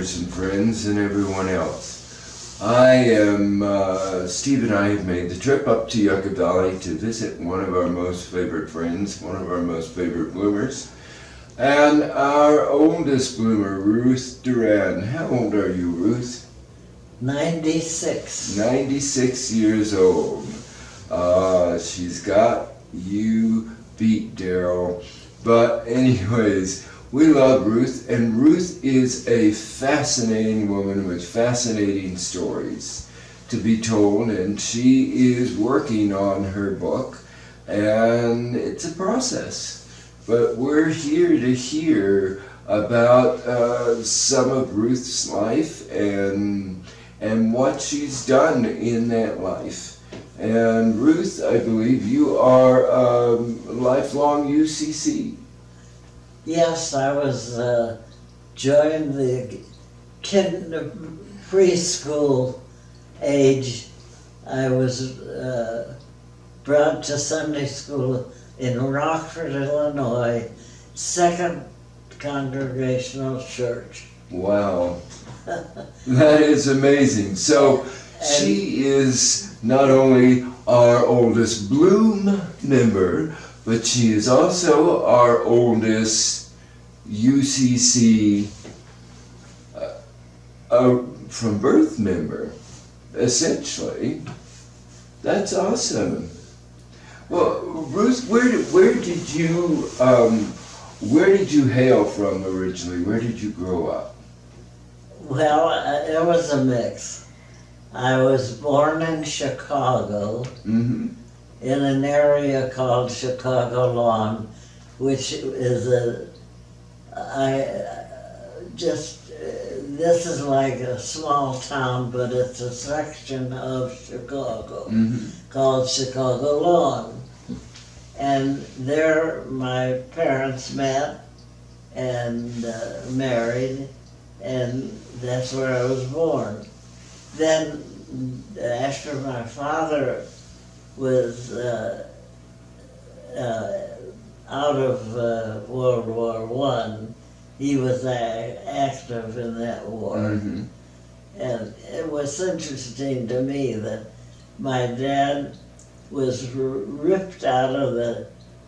listeners and friends and everyone else. I am, Steve and I have made the trip up to Yucca Valley to visit one of our most favorite friends, one of our most favorite bloomers, and our oldest bloomer, Ruth Duran. How old are you, Ruth? 96. 96 years old. She's got you beat, Daryl. But anyways, we love Ruth, and Ruth is a fascinating woman with fascinating stories to be told, and she is working on her book, and it's a process. But we're here to hear about some of Ruth's life and what she's done in that life. And Ruth, I believe you are a lifelong UCC. Yes, I was joined the preschool age. I was brought to Sunday school in Rockford, Illinois, Second Congregational Church. Wow, that is amazing. So she is not only our oldest Bloom member, but she is also our oldest UCC from birth member, essentially. That's awesome. Well, Ruth, where did you hail from originally? Where did you grow up? Well, it was a mix. I was born in Chicago, in an area called Chicago Lawn, which is this is like a small town, but it's a section of Chicago called Chicago Lawn. And there my parents met and married, and that's where I was born. Then, after my father was out of World War I, he was active in that war. And it was interesting to me that my dad was ripped out of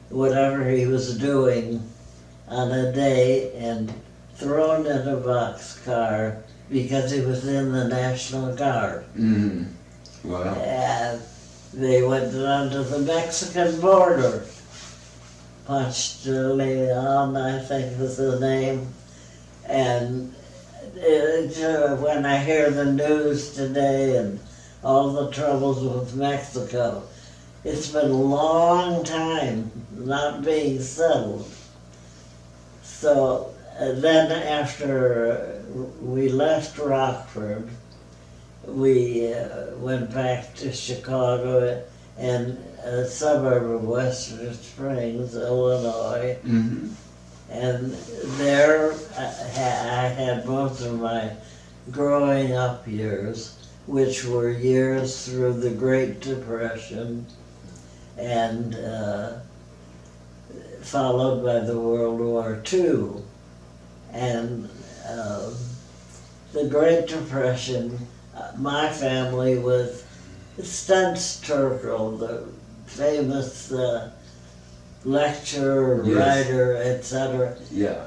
whatever he was doing on a day and thrown in a boxcar because he was in the National Guard. Wow. And they went down to the Mexican border. Ponce de Leon, I think was the name. And when I hear the news today and all the troubles with Mexico, it's been a long time not being settled. So then after we left Rockford, we went back to Chicago and a suburb of Western Springs, Illinois. And there I had most of my growing up years, which were years through the Great Depression and followed by the World War II. And the Great Depression, my family was Stuntz Terkel, the famous lecturer, writer, etc.,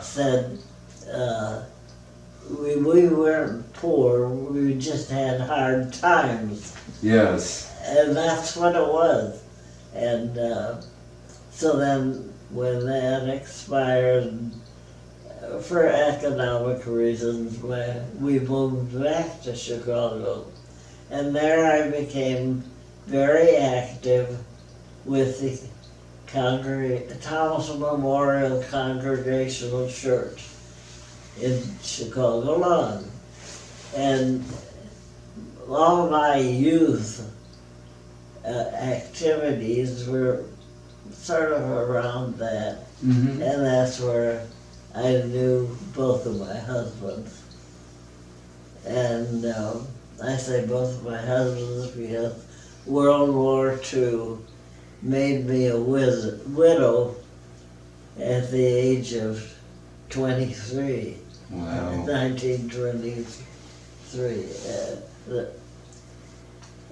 said we weren't poor, we just had hard times. Yes. And that's what it was. And so then when that expired, for economic reasons, we moved back to Chicago. And there I became very active with the Thomas Memorial Congregational Church in Chicago Lawn. And all my youth activities were sort of around that. And that's where I knew both of my husbands. And I say both of my husbands because World War II made me a widow at the age of 23. Wow. 1923.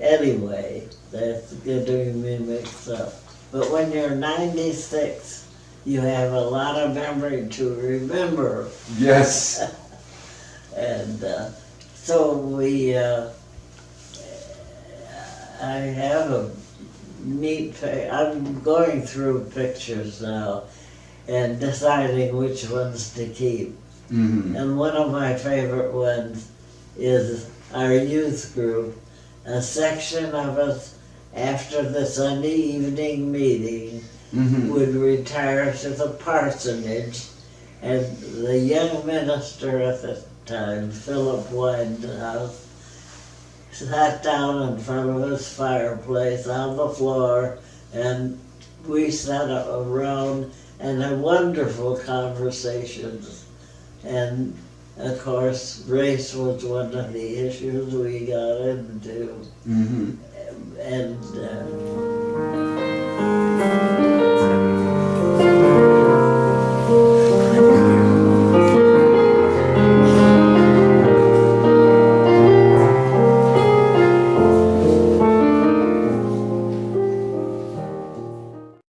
Anyway, that's getting me mixed up. But when you're 96, you have a lot of memory to remember. Yes. And so I have a neat, I'm going through pictures now and deciding which ones to keep. Mm-hmm. And one of my favorite ones is our youth group. A section of us, after the Sunday evening meeting, Mm-hmm. would retire to the parsonage, and the young minister at the time, Philip Winehouse, sat down in front of his fireplace on the floor, and we sat around and had wonderful conversations. And of course, race was one of the issues we got into. Mm-hmm. And